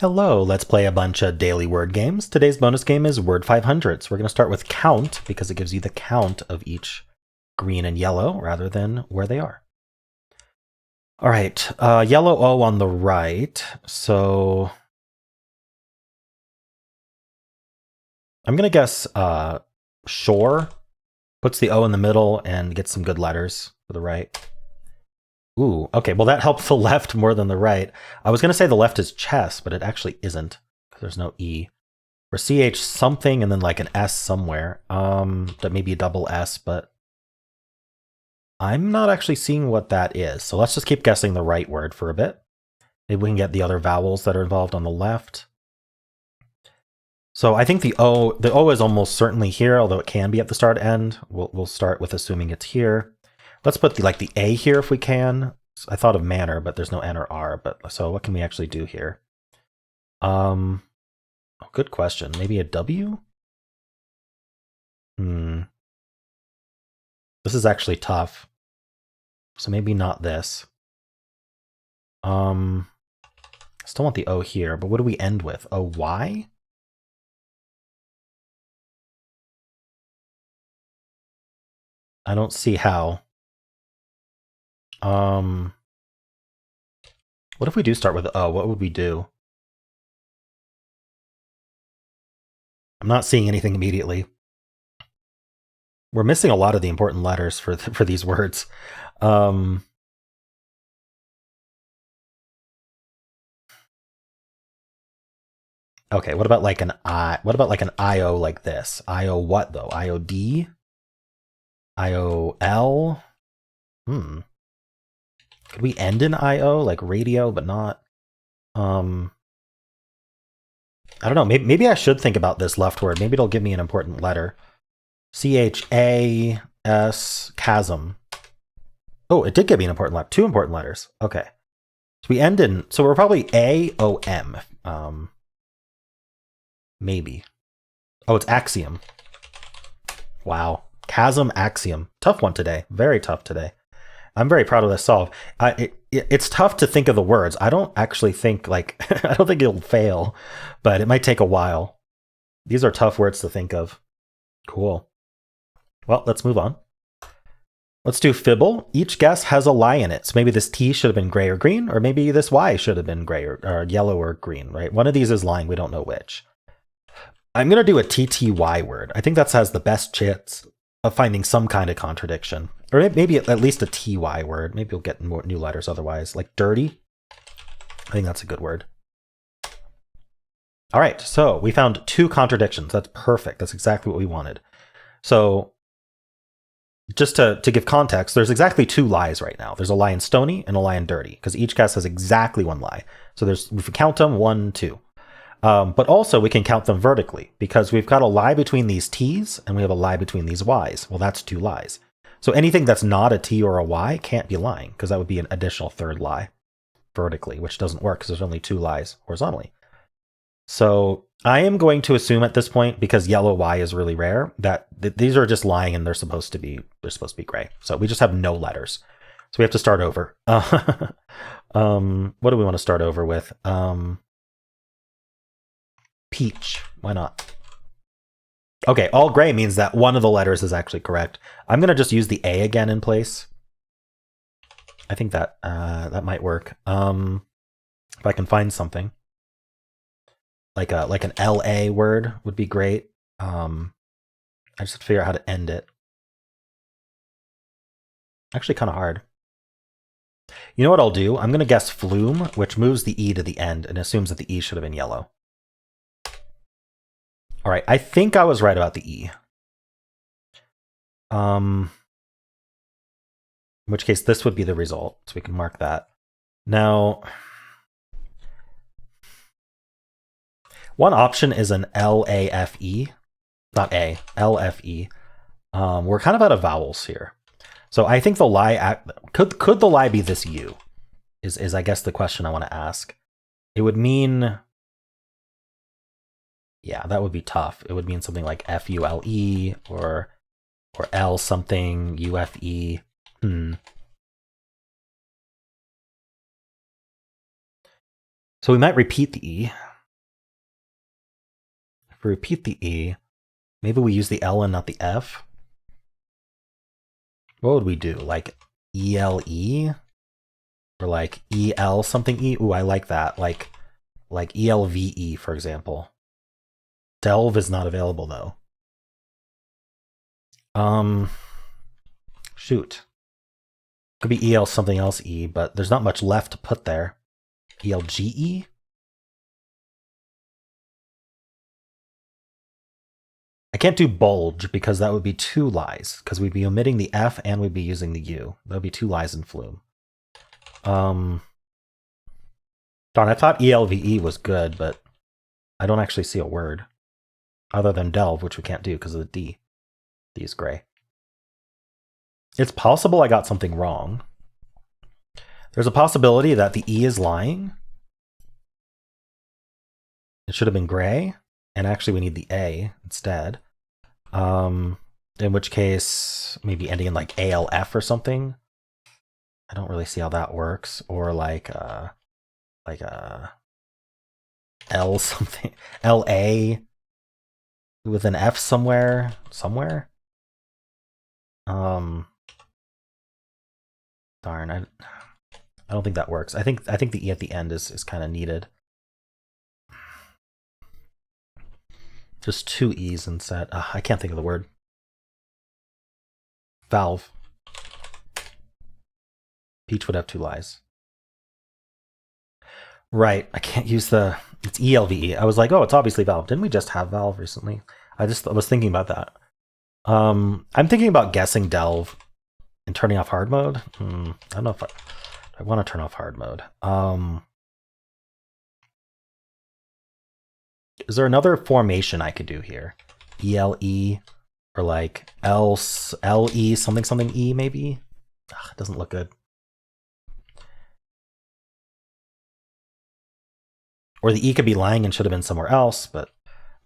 Hello, let's play a bunch of daily word games. Today's bonus game is Word500. So we're going to start with count because it gives you the count of each green and yellow rather than where they are. All right, yellow O on the right. So I'm going to guess shore, puts the O in the middle and gets some good letters for the right. Ooh, okay, well that helps the left more than the right. I was going to say the left is chess, but it actually isn't because there's no E. Or CH something and then like an S somewhere. That may be a double S, but I'm not actually seeing what that is. So let's just keep guessing the right word for a bit. Maybe we can get the other vowels that are involved on the left. So I think the O is almost certainly here, although it can be at the start end. We'll start with assuming it's here. Let's put the A here if we can. I thought of manner, but there's no N or R. But so what can we actually do here? Oh, good question. Maybe a W? This is actually tough. So maybe not this. I still want the O here, but what do we end with? A Y? I don't see how. What if we do start with O? What would we do? I'm not seeing anything immediately. We're missing a lot of the important letters for these words. Okay, what about like an I? What about like an IO like this? IO what though? IOD? IOL? Could we end in IO like radio, but not? I don't know. Maybe I should think about this left word. Maybe it'll give me an important letter. CHAS chasm. Oh, it did give me an important letter. Two important letters. Okay. So we end in. So we're probably AOM. Maybe. Oh, it's axiom. Wow. Chasm axiom. Tough one today. Very tough today. I'm very proud of this solve. It's tough to think of the words. I don't actually think I don't think it'll fail, but it might take a while. These are tough words to think of. Cool. Well, let's move on. Let's do Fibble. Each guess has a lie in it. So maybe this T should have been gray or green, or maybe this Y should have been gray or yellow or green, right? One of these is lying. We don't know which. I'm going to do a TTY word. I think that has the best chance of finding some kind of contradiction. Or maybe at least a TY word. Maybe you'll get more new letters otherwise. Like dirty. I think that's a good word. All right, so we found two contradictions. That's perfect. That's exactly what we wanted. So just to give context, there's exactly two lies right now. There's a lie in stony and a lie in dirty, because each guess has exactly one lie. So if we count them, 1, 2. But also we can count them vertically, because we've got a lie between these T's and we have a lie between these Y's. Well, that's two lies. So anything that's not a T or a Y can't be lying, because that would be an additional third lie vertically, which doesn't work because there's only two lies horizontally. So I am going to assume at this point, because yellow Y is really rare, that these are just lying and they're supposed to be gray. So we just have no letters. So we have to start over. What do we want to start over with? Peach. Why not? Okay, all gray means that one of the letters is actually correct. I'm going to just use the A again in place. I think that that might work. If I can find something. Like an LA word would be great. I just have to figure out how to end it. Actually kind of hard. You know what I'll do? I'm going to guess flume, which moves the E to the end and assumes that the E should have been yellow. All right, I think I was right about the E. In which case this would be the result, so we can mark that. Now, one option is an LAFE, not A, LFE. We're kind of out of vowels here. So I think the lie, could the lie be this U? Is I guess the question I want to ask. It would mean, yeah, that would be tough. It would mean something like FULE or L something, UFE. So we might repeat the E. If we repeat the E, maybe we use the L and not the F. What would we do? Like ELE? Or like EL something E? Ooh, I like that. Like ELVE, for example. Delve is not available though. Shoot. Could be EL something else E, but there's not much left to put there. ELGE? I can't do bulge because that would be two lies, because we'd be omitting the F and we'd be using the U. That would be two lies in Flume. Darn, I thought ELVE was good, but I don't actually see a word other than delve, which we can't do because of the D. D is gray. It's possible I got something wrong. There's a possibility that the E is lying. It should have been gray, and actually we need the A instead. In which case, maybe ending in like ALF or something. I don't really see how that works. Or like L something, LA with an F somewhere. Darn, I don't think that works. I think the E at the end is kind of needed. Just two E's instead. I can't think of the word. Valve. Peach would have two lies. Right, I can't use the... It's ELVE. I was like, oh, it's obviously Valve. Didn't we just have Valve recently? I was thinking about that. I'm thinking about guessing Delve and turning off hard mode. I don't know if I want to turn off hard mode. Is there another formation I could do here? ELE or like LE something E maybe? It doesn't look good. Or the E could be lying and should have been somewhere else, but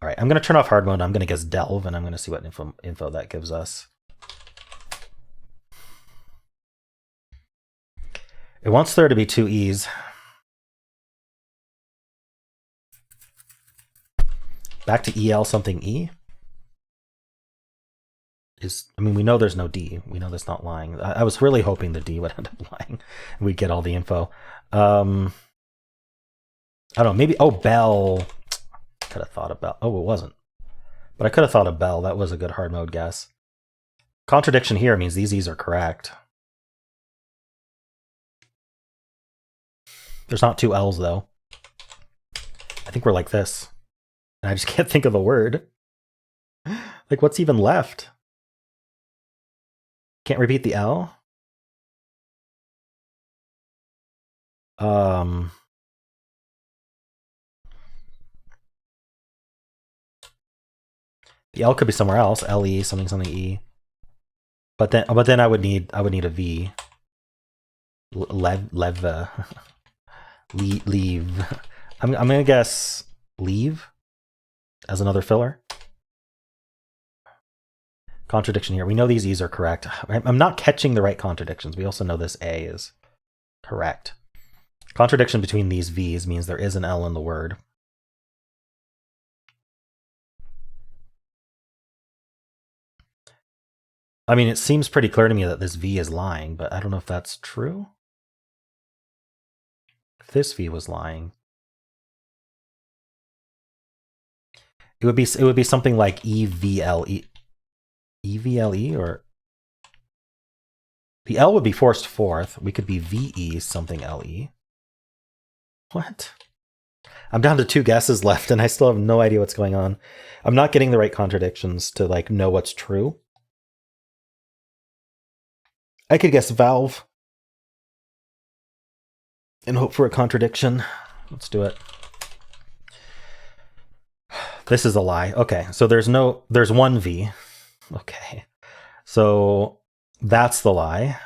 all right, I'm going to turn off hard mode. I'm going to guess delve, and I'm going to see what info that gives us. It wants there to be two E's. Back to EL something E. I mean, we know there's no D. We know that's not lying. I was really hoping the D would end up lying and we'd get all the info. I don't know, maybe, oh, Bell. Could have thought of Bell. Oh, it wasn't. But I could have thought of Bell. That was a good hard mode guess. Contradiction here means these E's are correct. There's not two L's, though. I think we're like this. And I just can't think of the word. Like, what's even left? Can't repeat the L? The L could be somewhere else. LE something E. But then I would need a V. Leave. I'm gonna guess leave as another filler. Contradiction here. We know these E's are correct. I'm not catching the right contradictions. We also know this A is correct. Contradiction between these V's means there is an L in the word. I mean, it seems pretty clear to me that this V is lying, but I don't know if that's true. If this V was lying, it would be something like EVLE. EVLE, or the L would be forced fourth. We could be VE something LE. What? I'm down to two guesses left and I still have no idea what's going on. I'm not getting the right contradictions to like know what's true. I could guess valve and hope for a contradiction. Let's do it. This is a lie. Okay, so there's one V. Okay, so that's the lie.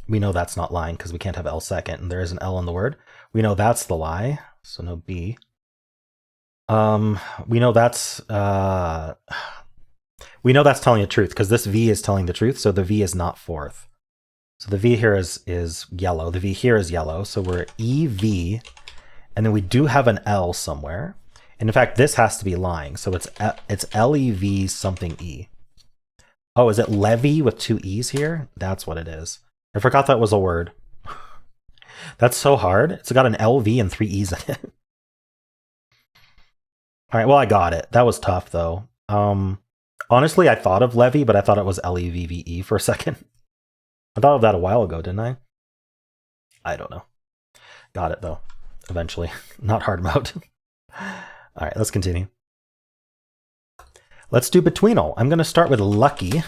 We know that's not lying because we can't have L second, and there is an L in the word. We know that's the lie, so no B. We know that's telling the truth because this V is telling the truth, so the V is not fourth. So the V here is yellow. The V here is yellow, so we're EV, And then we do have an L somewhere. And in fact, this has to be lying. So it's LEV something E. Oh, is it levy with 2 E's here? That's what it is. I forgot that was a word. That's so hard. It's got an LV and 3 E's in it. All right, well, I got it. That was tough, though. Honestly, I thought of levy, but I thought it was LEVVE for a second. I thought of that a while ago, didn't I? I don't know. Got it, though, eventually. Not hard mode. All right, let's continue. Let's do Betweenle. I'm going to start with lucky.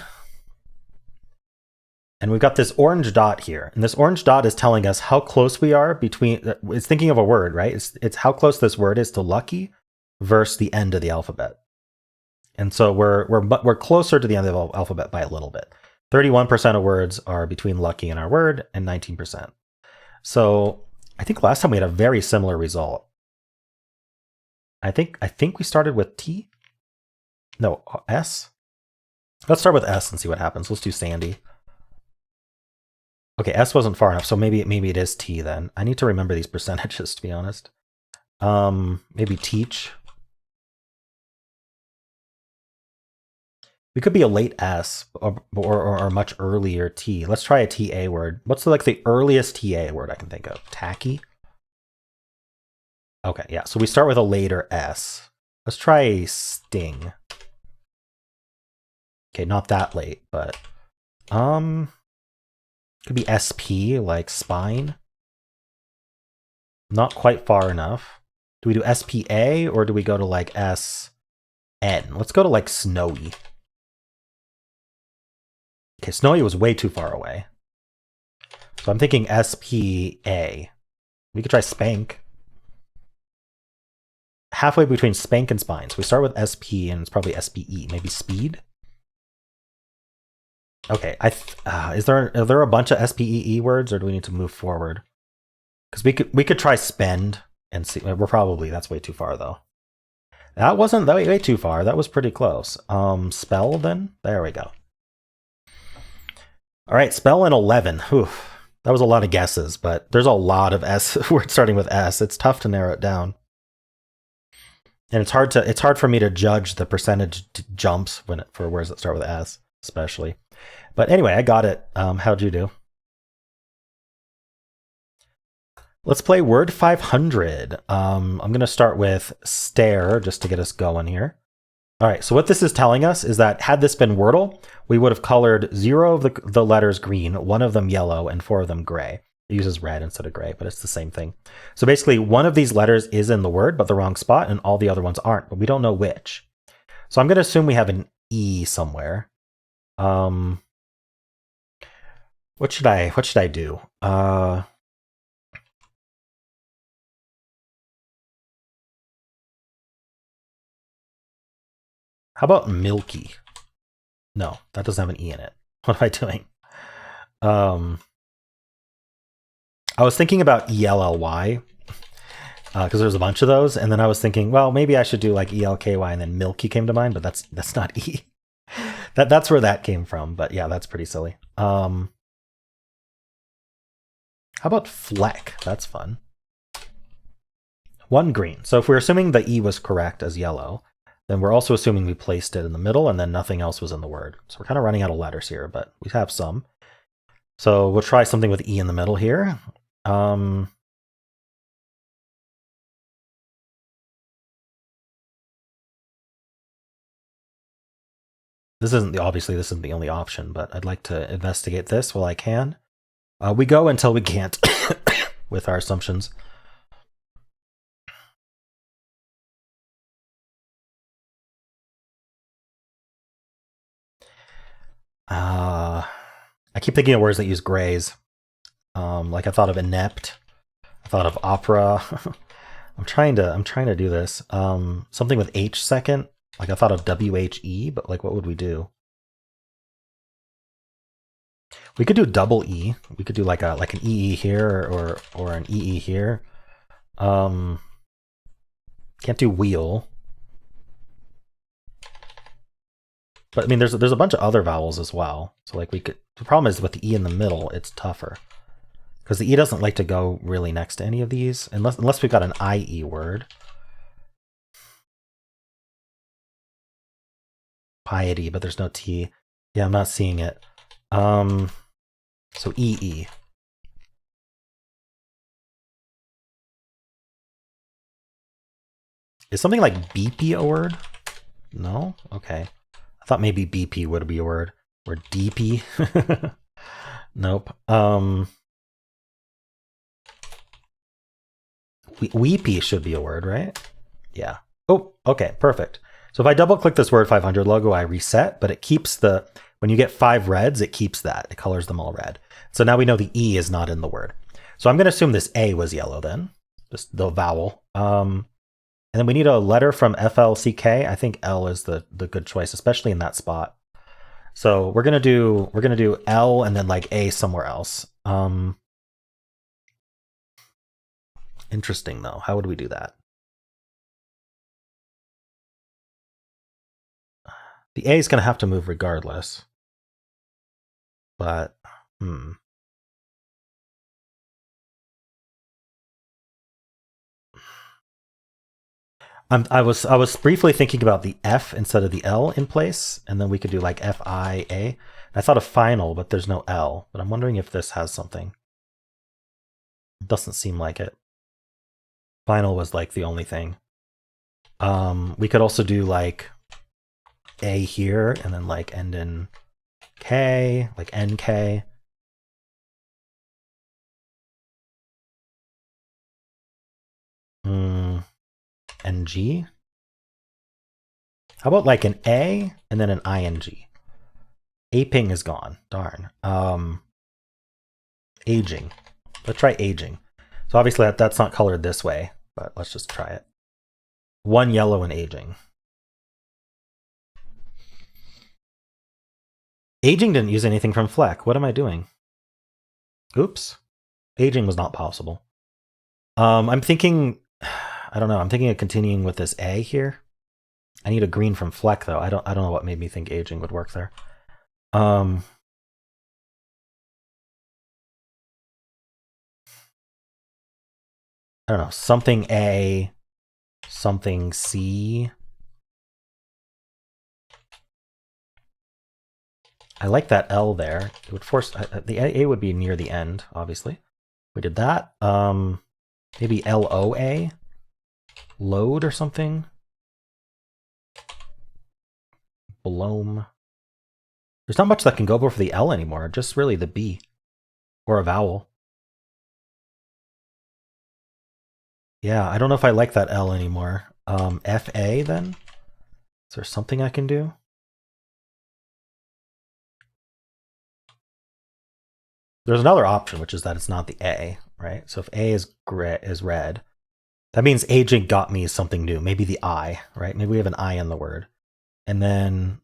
And we've got this orange dot here. And this orange dot is telling us how close we are between... It's thinking of a word, right? It's how close this word is to lucky versus the end of the alphabet. And so we're closer to the end of the alphabet by a little bit. 31% of words are between lucky and our word, and 19%. So I think last time we had a very similar result. I think we started with T. No, S. Let's start with S and see what happens. Let's do Sandy. Okay, S wasn't far enough, so maybe it is T then. I need to remember these percentages, to be honest. Maybe teach. We could be a late S or a much earlier T. Let's try a TA word. What's the earliest TA word I can think of? Tacky? Okay, yeah, so we start with a later S. Let's try sting. Okay, not that late, but could be SP, like spine. Not quite far enough. Do we do SPA or do we go to like SN? Let's go to like snowy. Okay, snowy was way too far away. So I'm thinking SPA. We could try spank. Halfway between spank and spine. So we start with SP and it's probably SPE. Maybe speed? Okay, are there a bunch of SPEE words or do we need to move forward? Because we could try spend and see. That's way too far though. That wasn't way too far. That was pretty close. Spell then? There we go. All right, spell in 11. Whew. That was a lot of guesses, but there's a lot of S words starting with S. It's tough to narrow it down. And it's hard for me to judge the percentage jumps for words that start with S, especially. But anyway, I got it. How'd you do? Let's play Word500. I'm going to start with stare just to get us going here. All right, so what this is telling us is that had this been Wordle, we would have colored 0 of the letters green, 1 of them yellow, and 4 of them gray. It uses red instead of gray, but it's the same thing. So basically, one of these letters is in the word, but the wrong spot, and all the other ones aren't, but we don't know which. So I'm going to assume we have an E somewhere. What should I do? How about milky? No, that doesn't have an E in it. What am I doing? I was thinking about ELLY because there's a bunch of those, and then I was thinking, well, maybe I should do like ELKY, and then milky came to mind, but that's not E. That's where that came from. But yeah, that's pretty silly. How about fleck? That's fun. 1 green. So if we're assuming the E was correct as yellow, then we're also assuming we placed it in the middle and then nothing else was in the word. So we're kind of running out of letters here, but we have some. So we'll try something with E in the middle here. Obviously this isn't the only option, but I'd like to investigate this while I can. We go until we can't with our assumptions. I keep thinking of words that use grays. Like I thought of inept. I thought of opera. I'm trying to do this. Something with H second. Like I thought of WHE, but like what would we do? We could do double E. We could do like an EE here or an EE here. Can't do wheel. But I mean, there's a bunch of other vowels as well. So like we could. The problem is with the E in the middle, it's tougher. because the E doesn't like to go really next to any of these, unless we've got an IE word. Piety, but there's no T. Yeah, I'm not seeing it. So EE. Is something like BP a word? No? Okay. I thought maybe BP would be a word. Or DP. Nope. Weepy should be a word, right? Yeah. Oh, okay, perfect. So if I double click this Word500 logo, I reset, but it keeps the, when you get 5 reds, it keeps that. It colors them all red. So now we know the E is not in the word. So I'm going to assume this A was yellow then, just the vowel. And then we need a letter from FLCK. I think L is the good choice, especially in that spot. So we're gonna do L and then like A somewhere else. Interesting though. How would we do that? The A is gonna have to move regardless. But I was briefly thinking about the F instead of the L in place, and then we could do like FIA. I thought of final, but there's no L. But I'm wondering if this has something. It doesn't seem like it. Final was like the only thing. We could also do like A here and then like end in K, like NK. NG. How about like an A and then an ING? Aping is gone. Darn. Aging. Let's try aging. So obviously that's not colored this way, but let's just try it. 1 yellow and aging. Aging didn't use anything from Fleck. What am I doing? Oops. Aging was not possible. I'm thinking, I don't know. I'm thinking of continuing with this A here. I need a green from Fleck though. I don't know what made me think aging would work there. I don't know. Something A, something C. I like that L there. It would force the A would be near the end, obviously. We did that. Maybe LOA, load or something. Bloom. There's not much that can go over for the L anymore. Just really the B or a vowel. Yeah, I don't know if I like that L anymore. FA then. Is there something I can do? There's another option, which is that it's not the A, right? So if A is red, that means aging got me something new. Maybe the I, right? Maybe we have an I in the word. And then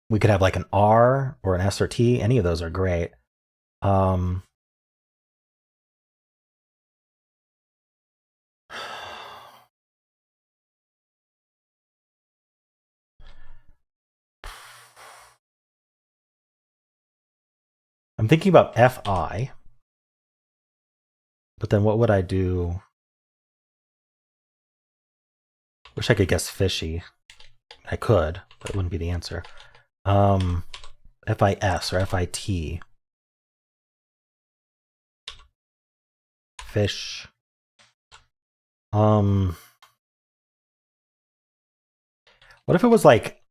we could have like an R or an S or T. Any of those are great. I'm thinking about FI. But then what would I do? Wish I could guess fishy. I could, but it wouldn't be the answer. FIS or FIT. Fish. What if it was like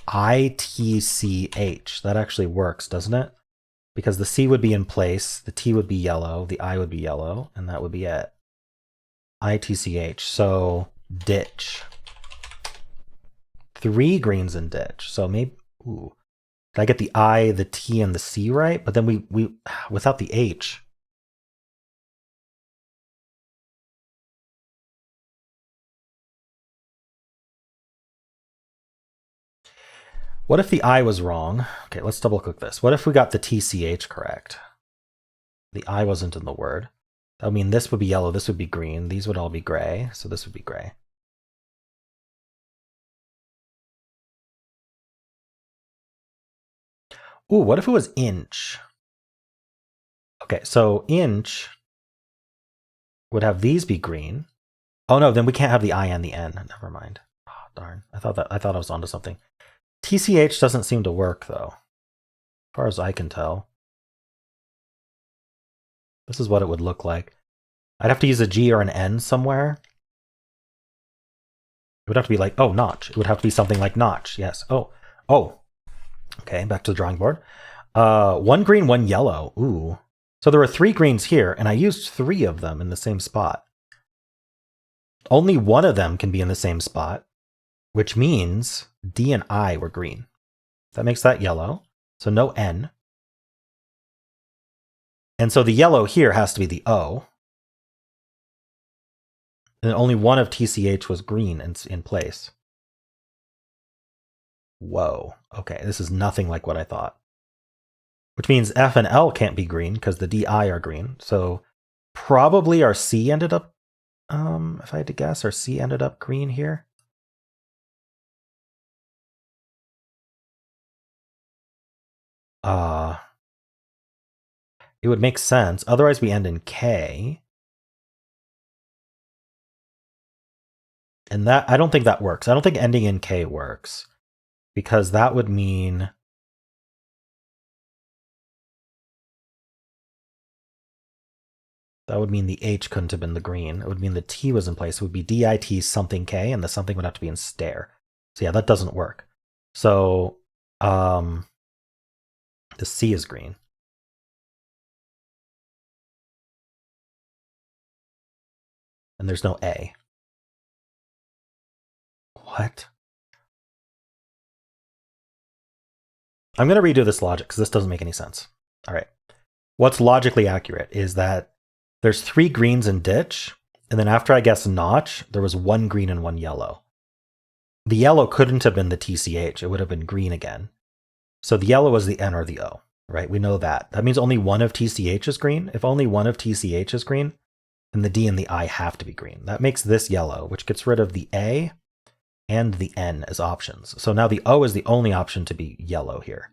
ITCH? That actually works, doesn't it? Because the C would be in place, the T would be yellow, the I would be yellow, and that would be it. ITCH. So ditch. 3 greens in ditch. So maybe, ooh. Did I get the I, the T, and the C right? But then we without the H. What if the I was wrong? Okay, let's double click this. What if we got the TCH correct? The I wasn't in the word. That would mean this would be yellow, this would be green, these would all be gray, so this would be gray. Ooh, what if it was inch? Okay, so inch would have these be green. Oh no, then we can't have the I and the N. Never mind. Oh, darn. I thought I was onto something. TCH doesn't seem to work though, as far as I can tell. This is what it would look like. I'd have to use a G or an N somewhere. It would have to be like, oh, notch. It would have to be something like notch. Yes. Oh. Okay, back to the drawing board. 1 green, 1 yellow. Ooh. So there were 3 greens here, and I used 3 of them in the same spot. Only one of them can be in the same spot, which means D and I were green. That makes that yellow. So no N. And so the yellow here has to be the O. And only one of TCH was green in place. Whoa. Okay, this is nothing like what I thought. Which means F and L can't be green because the DI are green. So probably our C ended up, if I had to guess, our C ended up green here. It would make sense. Otherwise we end in K. And that, I don't think that works. I don't think ending in K works. Because that would mean the H couldn't have been the green. It would mean the T was in place. It would be DIT something K, and the something would have to be in stare. So yeah, that doesn't work. So the C is green. And there's no A. What? I'm going to redo this logic because this doesn't make any sense. All right. What's logically accurate is that there's 3 greens in ditch, and then after I guess notch, there was 1 green and 1 yellow. The yellow couldn't have been the TCH. It would have been green again. So the yellow was the N or the O, right? We know that. That means only one of TCH is green. If only one of TCH is green, then the D and the I have to be green. That makes this yellow, which gets rid of the A and the N as options. So now the O is the only option to be yellow here.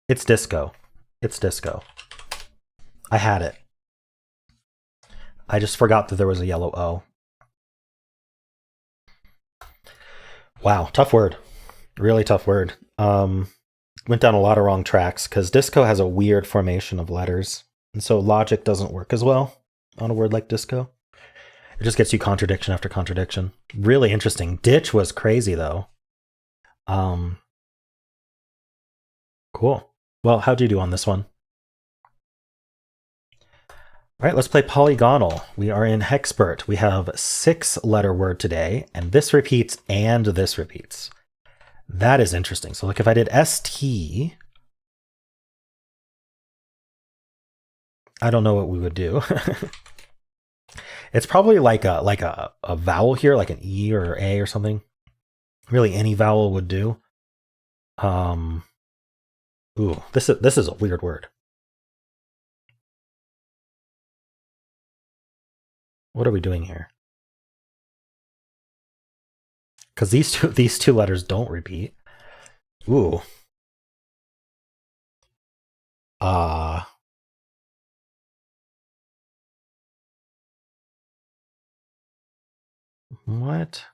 It's disco. It's disco. I had it. I just forgot that there was a yellow O. Wow, tough word. Really tough word. Went down a lot of wrong tracks because disco has a weird formation of letters. And so logic doesn't work as well on a word like disco. It just gets you contradiction after contradiction. Really interesting. Ditch was crazy though. Cool. Well, how'd you do on this one? All right, let's play Polygonle. We are in Hexpert. We have 6-letter word today, and this repeats and this repeats. That is interesting. So look, if I did ST, I don't know what we would do. It's probably like a vowel here, like an E or A or something. Really, any vowel would do. Ooh, this is a weird word. What are we doing here? Because these two letters don't repeat. Ooh. What?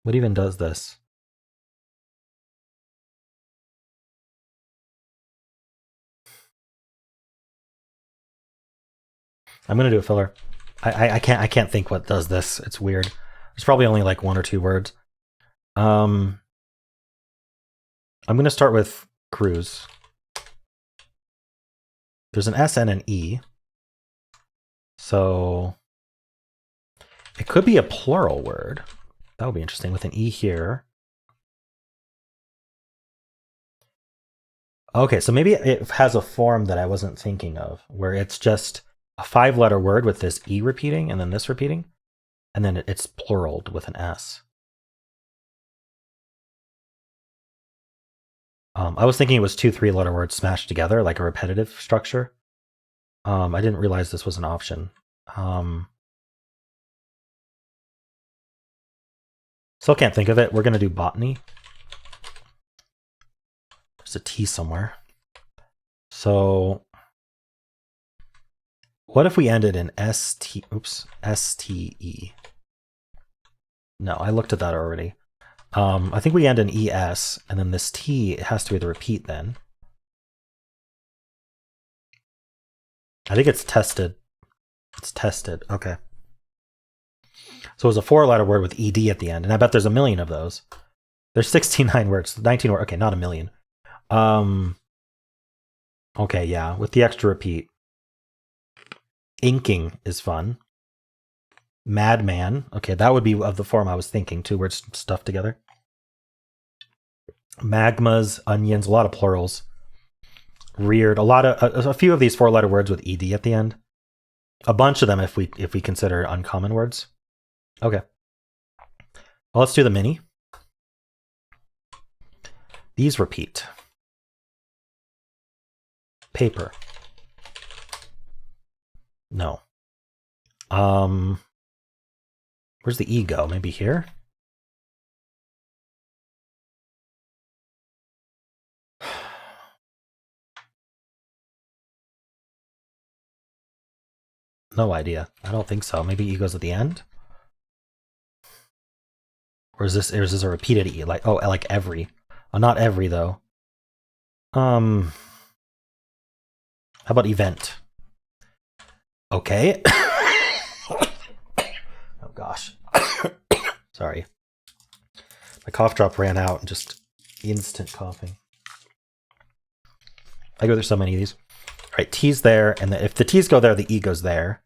What even does this? I'm gonna do a filler. I can't think what does this. It's weird. There's probably only like 1 or 2 words. I'm gonna start with cruise. There's an S and an E. So it could be a plural word. That would be interesting with an E here. Okay, so maybe it has a form that I wasn't thinking of, where it's just a 5-letter word with this E repeating and then this repeating, and then it's pluraled with an S. I was thinking it was 2 3-letter words smashed together, like a repetitive structure. I didn't realize this was an option. Still can't think of it. We're going to do botany. There's a T somewhere. So what if we ended in ST, oops, STE? No, I looked at that already. I think we end in ES, and then this T, it has to be the repeat then. I think it's tested. It's tested, okay. So it was a 4-letter word with ED at the end, and I bet there's a million of those. There's 69 words, 19 words, okay, not a million. Okay, yeah, with the extra repeat. Inking is fun. Madman, okay, that would be of the form I was thinking, 2 words stuffed together. Magmas, onions, a lot of plurals. Reared, a few of these 4-letter words with ED at the end. A bunch of them if we consider uncommon words. Okay. Well, let's do the mini. These repeat. Paper. No. Where's the E go? Maybe here? No idea. I don't think so. Maybe E goes at the end? Or is this a repeated E? Like, oh, like every. Oh, not every, though. How about event? Okay. Oh, gosh. Sorry. My cough drop ran out and just instant coughing. I go through so many of these. All right, T's there, and if the T's go there, the E goes there.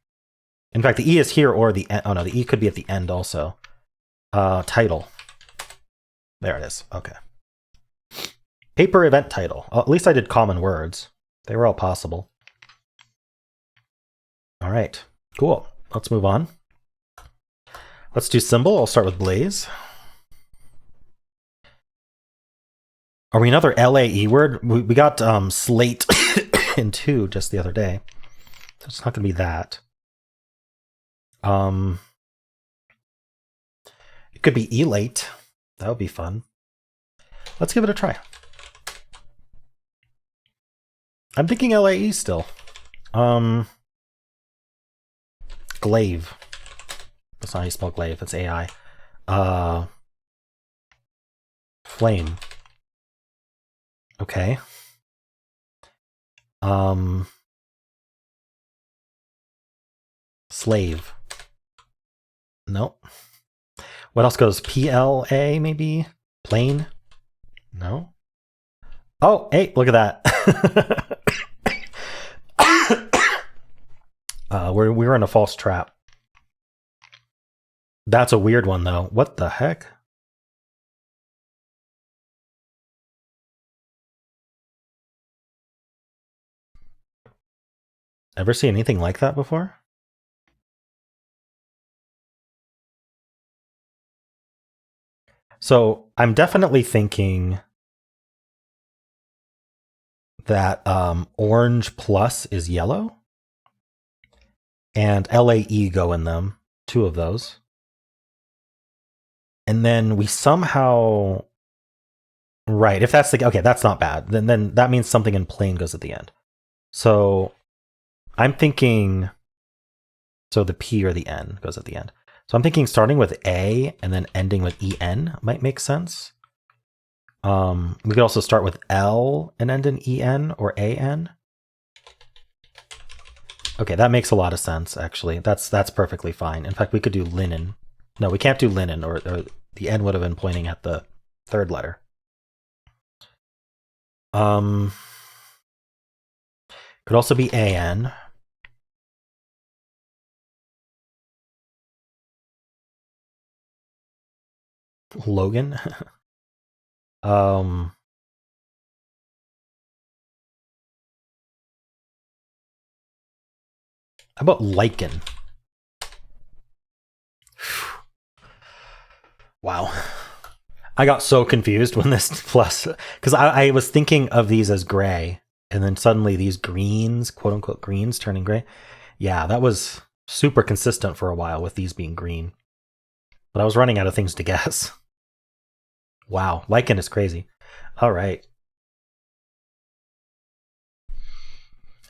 In fact, the E is here or the end. Oh no, the E could be at the end also. Title. There it is. Okay. Paper event title. Well, at least I did common words. They were all possible. All right, cool. Let's move on. Let's do symbol. I'll start with Blaze. Are we another LAE word? We got slate in 2 just the other day. So it's not going to be that. It could be elate. That would be fun. Let's give it a try. I'm thinking LAE still. Glaive. That's not how you spell glaive. It's AI. Flame. Okay. Slave. Nope. What else goes? PLA maybe? Plane? No. Oh, hey, look at that. We were in a false trap. That's a weird one, though. What the heck? Ever see anything like that before? So I'm definitely thinking that orange plus is yellow. And LAE go in them. 2 of those. And then we somehow... Right, if that's the... Okay, that's not bad. Then that means something in plain goes at the end. So I'm thinking... So the P or the N goes at the end. So I'm thinking starting with A and then ending with EN might make sense. We could also start with L and end in EN or AN. Okay, that makes a lot of sense, actually. That's perfectly fine. In fact, we could do linen. No, we can't do linen, or the N would have been pointing at the 3rd letter. Could also be AN. Logan. How about lichen? Wow. I got so confused when this plus, because I was thinking of these as gray, and then suddenly these greens, quote unquote greens, turning gray. Yeah, that was super consistent for a while with these being green. But I was running out of things to guess. Wow, lichen is crazy. All right.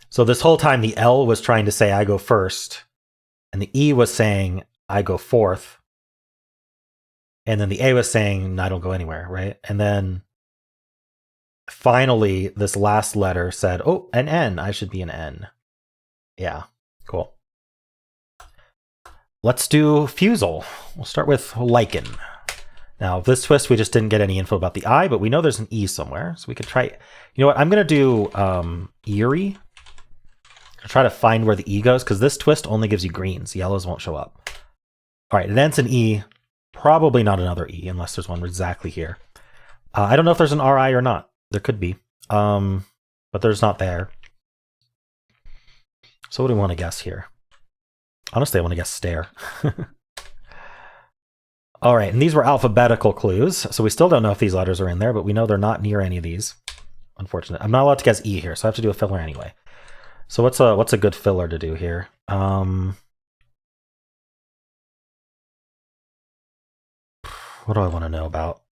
So this whole time the L was trying to say I go first, and the E was saying I go fourth, and then the A was saying I don't go anywhere, right? And then finally this last letter said, oh, an N, I should be an N. Yeah, cool. Let's do Fusele. We'll start with lichen. Now, this twist, we just didn't get any info about the I, but we know there's an E somewhere, so we could try. You know what? I'm going to do Eerie. I'll try to find where the E goes, because this twist only gives you greens. Yellows won't show up. All right, it ends in E. Probably not another E, unless there's one exactly here. I don't know if there's an RI or not. There could be, but there's not there. So what do we want to guess here? Honestly, I want to guess stare. All right, and these were alphabetical clues, so we still don't know if these letters are in there, but we know they're not near any of these. Unfortunate. I'm not allowed to guess E here, so I have to do a filler anyway. So what's a good filler to do here? What do I want to know about?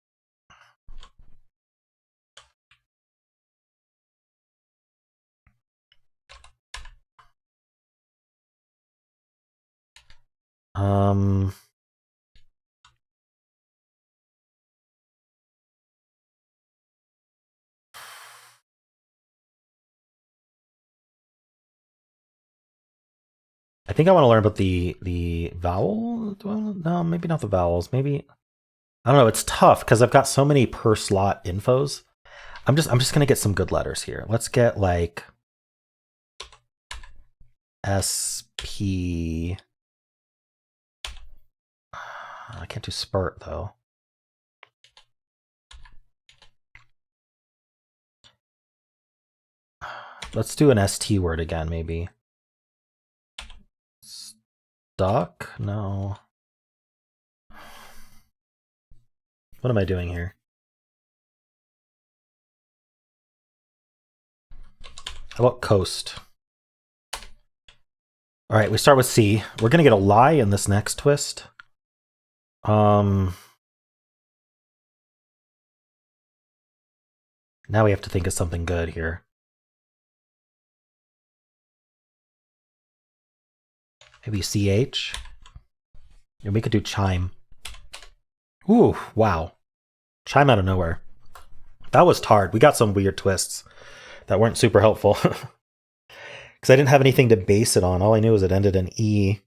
I think I want to learn about the vowel. No, maybe not the vowels. Maybe I don't know. It's tough because I've got so many per slot infos. I'm just gonna get some good letters here. Let's get like SP. I can't do spurt though. Let's do an ST word again, maybe. Stuck? No. What am I doing here? How about coast? All right, we start with C. We're gonna get a lie in this next twist. Now we have to think of something good here. Maybe CH. And we could do chime. Ooh, wow. Chime out of nowhere. That was hard. We got some weird twists that weren't super helpful. Because I didn't have anything to base it on. All I knew was it ended in E.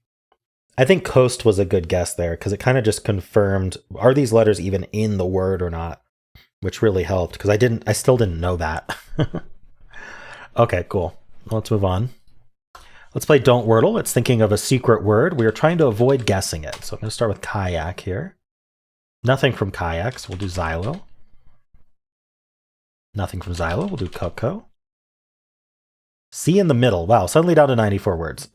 I think coast was a good guess there, because it kind of just confirmed, are these letters even in the word or not? Which really helped, because I still didn't know that. Okay, cool. Let's move on. Let's play Don't Wordle. It's thinking of a secret word. We are trying to avoid guessing it. So I'm going to start with kayak here. Nothing from kayak, so we'll do xylo. Nothing from xylo, we'll do cocoa. C in the middle. Wow, suddenly down to 94 words.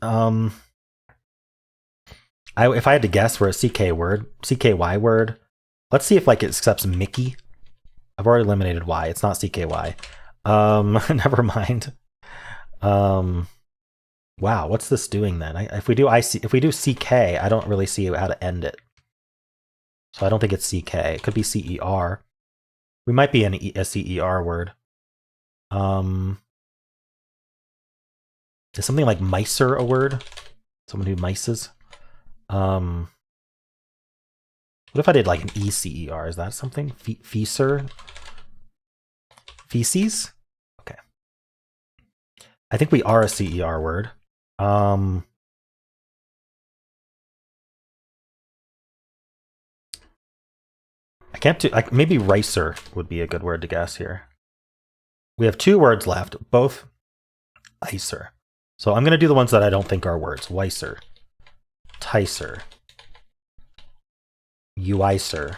If I had to guess for a CKY word, let's see if like it accepts Mickey. I've already eliminated Y. It's not CKY. Never mind. Wow, what's this doing then? If we do CK, I don't really see how to end it. So I don't think it's CK. It could be CER. We might be in a CER word. Is something like micer a word? Someone who mices? What if I did like an ECER? Is that something? Fecer? Feces? Okay. I think we are a CER word. I can't do, maybe ricer would be a good word to guess here. We have two words left, both icer. So I'm going to do the ones that I don't think are words. Weiser, ticer, uicer,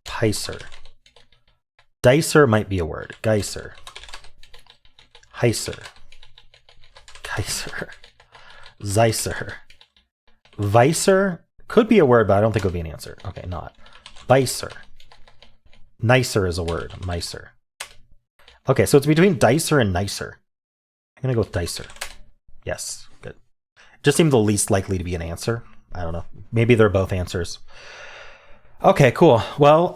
picer. Dicer might be a word. Geiser, heiser, kaiser, zeiser. Vicer could be a word, but I don't think it would be an answer. Okay, not. Vicer. Nicer is a word. Micer. Okay, so it's between dicer and nicer. I'm going to go with dicer. Yes, good. Just seemed the least likely to be an answer. I don't know. Maybe they're both answers. Okay, cool. Well,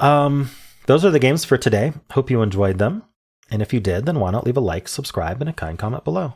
those are the games for today. Hope you enjoyed them. And if you did, then why not leave a like, subscribe, and a kind comment below.